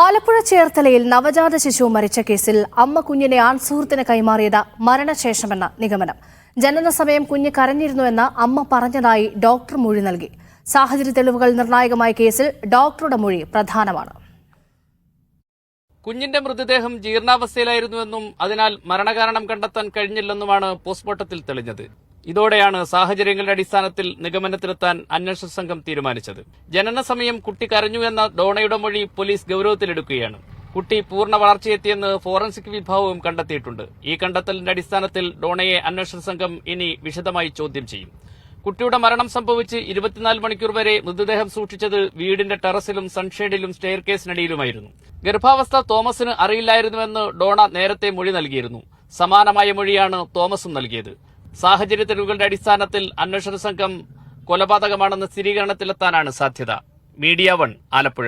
ആലപ്പുഴ ചേർത്തലയിൽ നവജാത ശിശു മരിച്ച കേസിൽ അമ്മ കുഞ്ഞിനെ ആൺസുഹൃത്തിന് കൈമാറിയത് മരണശേഷമെന്ന നിഗമനം. ജനന സമയം കുഞ്ഞ് കരഞ്ഞിരുന്നുവെന്ന് അമ്മ പറഞ്ഞതായി ഡോക്ടർ മൊഴി നൽകി. സാഹചര്യ തെളിവുകൾ നിർണായകമായ കേസിൽ ഡോക്ടറുടെ മൊഴി പ്രധാനമാണ്. കുഞ്ഞിന്റെ മൃതദേഹം ജീർണാവസ്ഥയിലായിരുന്നുവെന്നും അതിനാൽ മരണകാരണം കണ്ടെത്താൻ കഴിഞ്ഞില്ലെന്നുമാണ് പോസ്റ്റ്മോർട്ടത്തിൽ തെളിഞ്ഞത്. ഇതോടെയാണ് സാഹചര്യങ്ങളുടെ അടിസ്ഥാനത്തിൽ നിഗമനത്തിലെത്താൻ അന്വേഷണ സംഘം തീരുമാനിച്ചത്. ജനന സമയം കുട്ടി കരഞ്ഞുവെന്ന ഡോണയുടെ മൊഴി പോലീസ് ഗൌരവത്തിലെടുക്കുകയാണ്. കുട്ടി പൂർണ്ണ വളർച്ചയെത്തിയെന്ന് ഫോറൻസിക് വിഭാഗവും കണ്ടെത്തിയിട്ടുണ്ട്. ഈ കണ്ടെത്തലിന്റെ അടിസ്ഥാനത്തിൽ ഡോണയെ അന്വേഷണ സംഘം ഇനി വിശദമായി ചോദ്യം ചെയ്യും. കുട്ടിയുടെ മരണം സംഭവിച്ച് 24 മണിക്കൂർ വരെ മൃതദേഹം സൂക്ഷിച്ചത് വീടിന്റെ ടെറസിലും സൺഷെയ്ഡിലും സ്റ്റെയർ കേസിനടിയിലുമായിരുന്നു. ഗർഭാവസ്ഥ തോമസിന് അറിയില്ലായിരുന്നുവെന്ന് ഡോണ നേരത്തെ മൊഴി നൽകിയിരുന്നു. സമാനമായ മൊഴിയാണ് തോമസും നൽകിയത്. സാഹചര്യ തെളിവുകളുടെ അടിസ്ഥാനത്തിൽ അന്വേഷണ സംഘം കൊലപാതകമാണെന്ന സ്ഥിരീകരണത്തിലെത്താനാണ് സാധ്യത. മീഡിയ 1 ആലപ്പുഴ.